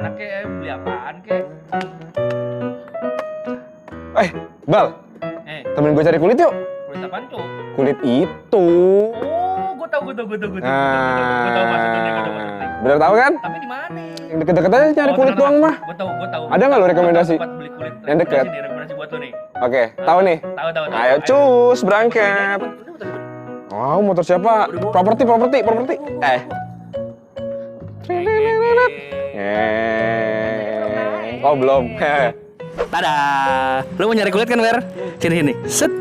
mana kek, beli apaan kek? Bal, temen gue cari kulit yuk. Kulit apaan tuh? Kulit itu. Oh, gue tahu maksudnya. Bener tahu kan? Tapi di mana? Yang deket-deket aja nyari kulit doang mah. Gue tahu. Ada nggak lo rekomendasi? Tempat beli kulit. Yang deket? Rekomendasi buat lo nih. Oke, tahu nih. Tahu. Ayo cus, berangkat. Wow, motor siapa? Properti. Oh belum. Tada! Lo mau nyari kulit kan, Wer? Sini. Set.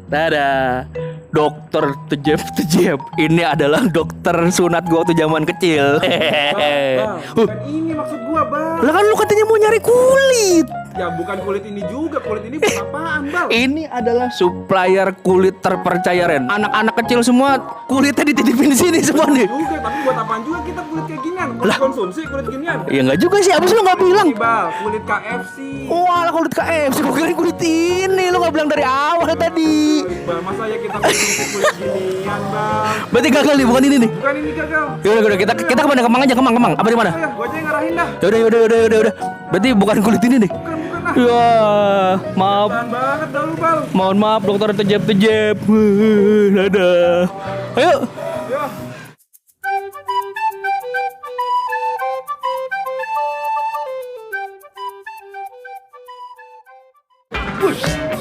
Tada! Dokter Tejep. Ini adalah dokter sunat gua waktu zaman kecil. Bukan ini maksud gua, Bang. Lah kan lu katanya mau nyari kulit. Ya bukan kulit ini juga, kulit ini buat apaan, Bang? Ini adalah supplier kulit terpercaya, Ren. Anak-anak kecil semua kulitnya dititipin di sini semua nih. Juga, tapi buat apaan juga kita kulit kayak ginian? Kulit konsumsi, kulit ginian. Ya enggak juga sih, abis lu enggak bilang. Ini, Bang, kulit KFC. Wah, kulit KFC, gua kirain kulit ini. Lu enggak bilang dari awal tadi. Bang, masa ya kita konsumsi kulit ginian, Bang? Berarti gagal nih, bukan ini nih. Bukan ini gagal. Yaudah, kita kemana? Kemang aja, Kemang. Apa di mana? Ya, gua aja yang ngarahin dah. Yaudah. Berarti bukan kulit ini nih. Bukan lah. Ya, maaf. Tahan banget dah lu, Bang. Mohon maaf dokter Tejep. Dadah. Ayo. Ya.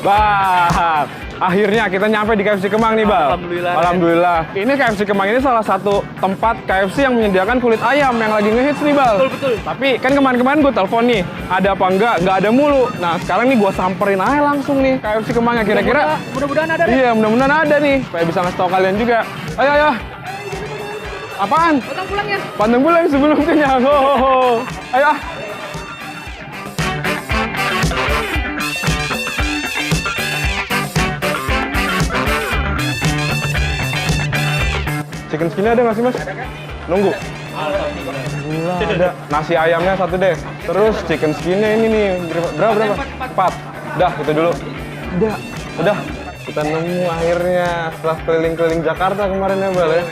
Bang, akhirnya kita nyampe di KFC Kemang nih, Bang. Alhamdulillah. Ini KFC Kemang ini salah satu tempat KFC yang menyediakan kulit ayam yang lagi ngehits nih, Bang. Betul. Tapi kan kemarin gue telepon nih, ada apa enggak ada mulu. Nah, sekarang nih gue samperin aja langsung nih KFC Kemangnya kira-kira. Mudah-mudahan ada. Iya, mudah-mudahan ada nih, supaya bisa ngasih tau kalian juga. Ayo. Apaan? Potong pulang ya. Panteng pulang sebelum kenyang. Ayo. Chicken skinnya ada nggak sih, Mas? Nunggu. Alhamdulillah ada. Nasi ayamnya satu deh. Terus chicken skinnya ini nih berapa? 4. Dah, itu dulu. Udah. Kita nemu akhirnya setelah keliling-keliling Jakarta kemarin ya, Bal ya.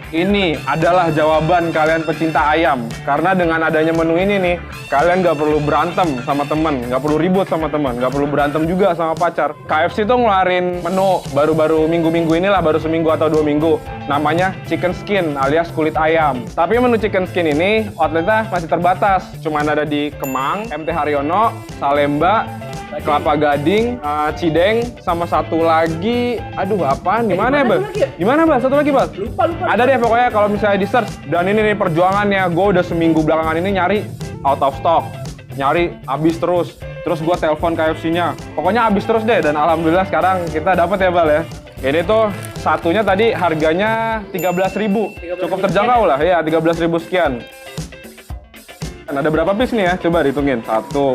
Ini adalah jawaban kalian pecinta ayam. Karena dengan adanya menu ini nih, kalian nggak perlu berantem sama temen, nggak perlu ribut sama temen, nggak perlu berantem juga sama pacar. KFC tuh ngeluarin menu baru-baru minggu-minggu inilah, baru seminggu atau 2 minggu. Namanya chicken skin alias kulit ayam. Tapi menu chicken skin ini outletnya masih terbatas. Cuman ada di Kemang, MT Haryono, Salemba, Kelapa Gading, Cideng, sama satu lagi, aduh apaan? Di mana ya, Bang? Gimana, Bang? Satu lagi, Bang? Lupa. Ada deh pokoknya kalau misalnya di search. Dan ini nih perjuangannya, gue udah seminggu belakangan ini nyari out of stock, nyari habis terus. Terus gue telepon KFC-nya, pokoknya habis terus deh. Dan alhamdulillah sekarang kita dapat ya, Bal ya. Ini tuh satunya tadi harganya 13.000, cukup terjangkau lah ya, 13.000 sekian. Dan ada berapa piece nih ya? Coba dihitungin. 1,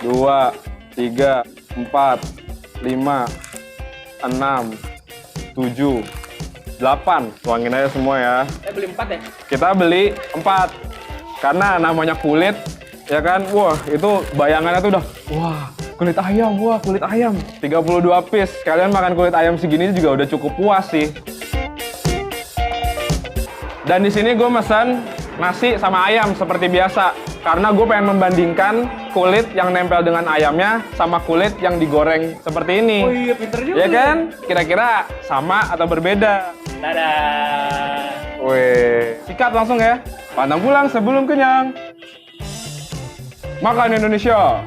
2, 3, 4, 5, 6, 7, 8. Tuangin aja semua ya. Beli 4 ya? Kita beli 4. Karena namanya kulit, ya kan? Wah, itu bayangannya tuh udah, wah, kulit ayam. 32 piece. Kalian makan kulit ayam segini juga udah cukup puas sih. Dan di sini gue pesan nasi sama ayam seperti biasa. Karena gue pengen membandingkan kulit yang nempel dengan ayamnya sama kulit yang digoreng seperti ini. Oh iya, pinter juga. Ya kan? Kira-kira sama atau berbeda? Dadah. Weh, sikat langsung ya. Pantang pulang sebelum kenyang. Makan Indonesia.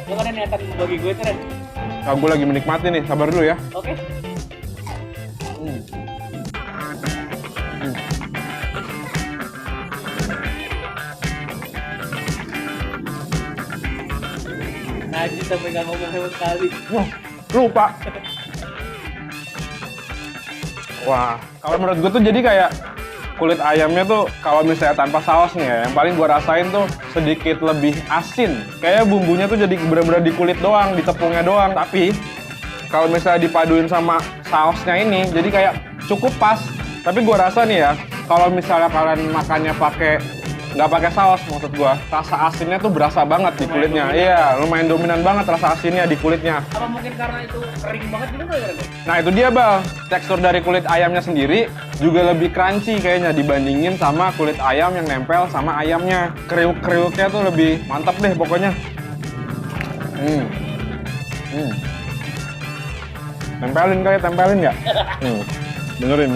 Lo kan niatan bagi gue tuh, Ren. Nah, gue lagi menikmati nih, sabar dulu ya. Oke. Najis sampai nggak ngomong sama sekali. Wah, lupa. Wah, kalau menurut gue tuh jadi kayak kulit ayamnya tuh kalau misalnya tanpa saus nih ya, yang paling gue rasain tuh sedikit lebih asin. Kayak bumbunya tuh jadi bener-bener di kulit doang, di tepungnya doang. Tapi kalau misalnya dipaduin sama sausnya ini, jadi kayak cukup pas. Tapi gua rasa nih ya, kalau misalnya kalian makannya nggak pakai saus, maksud gua, rasa asinnya tuh berasa banget di kulitnya. Iya, lumayan dominan banget rasa asinnya di kulitnya. Apa mungkin karena itu kering banget gitu nggak ya? Nah itu dia Bal, tekstur dari kulit ayamnya sendiri juga lebih crunchy kayaknya dibandingin sama kulit ayam yang nempel sama ayamnya. Kriuk-kriuknya tuh lebih mantap deh pokoknya. Tempelin ya? Dengerin.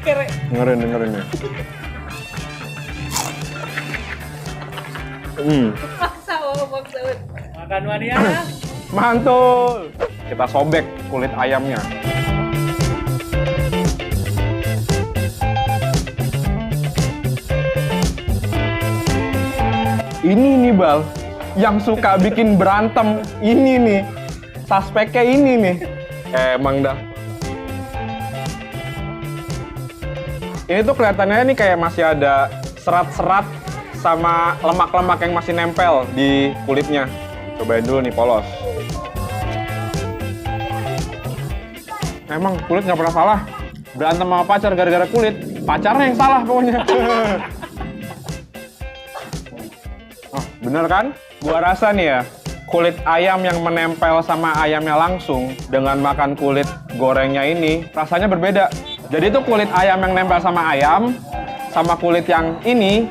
Kere. Dengerin ya. Paksa. Makan mania. Mantul. Kita sobek kulit ayamnya. Ini nih Bal, yang suka bikin berantem ini nih, suspeknya ini nih. Emang dah. Ini tuh kelihatannya nih kayak masih ada serat-serat sama lemak-lemak yang masih nempel di kulitnya. Cobain dulu nih polos. Emang kulit nggak pernah salah. Berantem sama pacar gara-gara kulit, pacarnya yang salah pokoknya. Oh, bener kan? Gua rasa nih ya, kulit ayam yang menempel sama ayamnya langsung dengan makan kulit gorengnya ini rasanya berbeda. Jadi itu kulit ayam yang nempel sama ayam sama kulit yang ini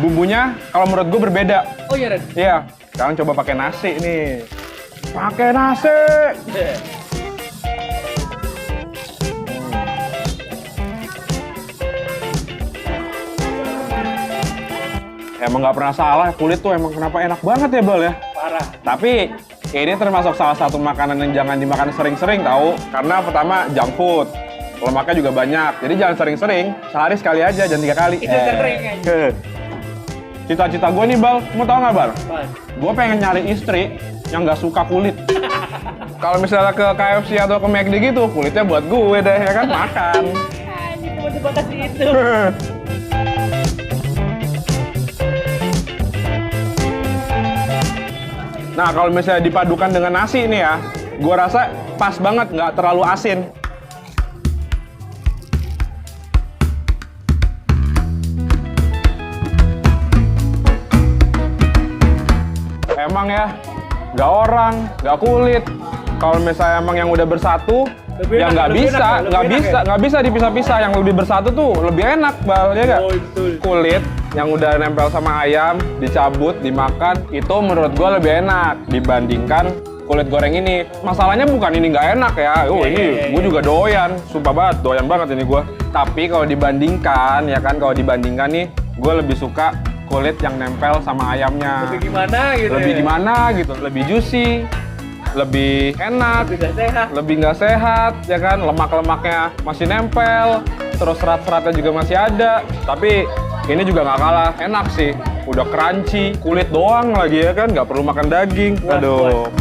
bumbunya kalau menurut gue berbeda. Oh iya Ren. Iya. Sekarang coba pakai nasi nih. Pakai nasi. Emang nggak pernah salah, kulit tuh emang kenapa enak banget ya Bal ya. Parah. Tapi ini termasuk salah satu makanan yang jangan dimakan sering-sering tahu. Karena pertama junk food, lemaknya juga banyak. Jadi jangan sering-sering, sehari sekali aja, jangan 3 kali. Itu sering aja. Cita-cita gue nih Bal, mau tau nggak Bal? Apaan? Gue pengen nyari istri yang nggak suka kulit. Kalau misalnya ke KFC atau ke McD gitu, kulitnya buat gue deh, ya kan? Makan. Ini cuma sebatas itu. Nah, kalau misalnya dipadukan dengan nasi nih ya, gue rasa pas banget, nggak terlalu asin. Emang ya, nggak orang, nggak kulit. Kalau misalnya emang yang udah bersatu, Lebih ya enak, nggak lebih bisa, enak, lebih nggak enak bisa, ya? nggak bisa dipisah-pisah. Yang lebih bersatu tuh lebih enak, Bal, ya nggak? Oh, betul. Kulit yang udah nempel sama ayam, dicabut, dimakan, itu menurut gua lebih enak dibandingkan kulit goreng ini. Masalahnya bukan ini nggak enak ya, ini gua juga doyan, sumpah banget, doyan banget ini gua. Tapi kalau dibandingkan, ya kan, kalau dibandingkan nih, gua lebih suka kulit yang nempel sama ayamnya. Lebih gimana gitu Lebih ya? gimana gitu, lebih juicy, lebih enak, Lebih gak sehat. lebih nggak sehat, ya kan, lemak-lemaknya masih nempel, terus serat-seratnya juga masih ada. Tapi ini juga nggak kalah enak sih, udah crunchy, kulit doang lagi ya kan, nggak perlu makan daging. Puas, Aduh.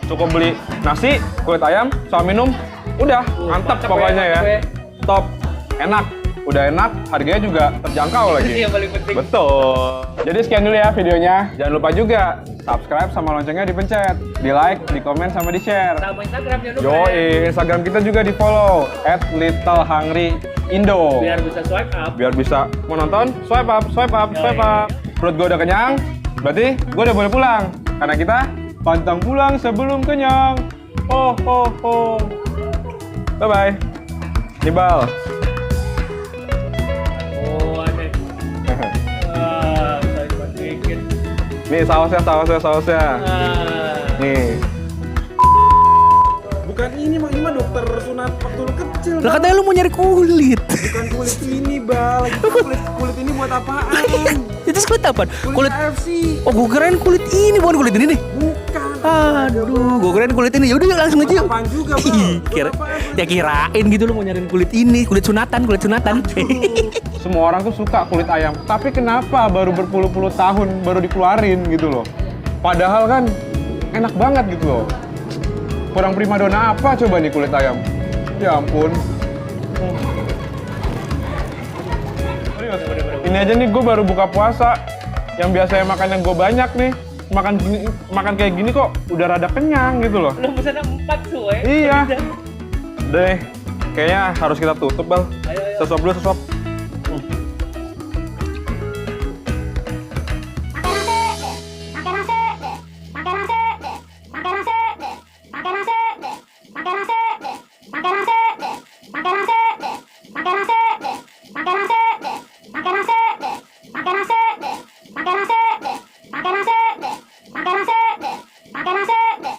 Cukup beli nasi, kulit ayam, sama minum, udah mantap mantap pokoknya ya, ya. mantap ya. Top, enak, udah enak, harganya juga terjangkau lagi. Itu yang paling penting. Betul. Jadi sekian dulu ya videonya. Jangan lupa juga subscribe sama loncengnya dipencet, di like, di komen, sama di share. Sama Instagram jangan lupa. ya. Yoi, Instagram kita juga di follow @littlehungryindo. Biar bisa swipe up. Biar bisa mau nonton, swipe up, swipe up, swipe up. Perut gue udah kenyang, berarti gue udah boleh pulang. Karena kita pantang pulang sebelum kenyang. Oh, oh, oh. Bye-bye. Nibal. Oh, aneh. Wah, saya cuma dikit. Nih sausnya. Ah. Nih. Bukan ini mah dokter sunat waktu lu kecil. Lah katanya lu mau nyari kulit. Bukan kulit ini, Bal. Lagi kulit ini buat apaan? Itu kulit apa? Kulit KFC. Oh, gue kirain kulit ini, bukan kulit ini nih. Bukan. Aduh, gue kirain kulit ini. Yaudah yuk langsung aja yuk. Apaan juga, Bang? Ih, kira, Apaan, Bang? ya kirain gitu lo mau nyariin kulit ini, kulit sunatan. Semua orang tuh suka kulit ayam. Tapi kenapa baru berpuluh-puluh tahun baru dikeluarin gitu loh? Padahal kan enak banget gitu loh. Kurang primadona apa coba nih kulit ayam? Ya ampun. Serius. Ini aja nih gue baru buka puasa. Yang biasanya makan yang gue banyak nih. Makan kayak gini kok udah rada kenyang gitu loh. Lu pesan 4 suwe. Iya. Deh, kayaknya harus kita tutup, Bal. Ayo, ayo. Sesuap dulu, sesuap.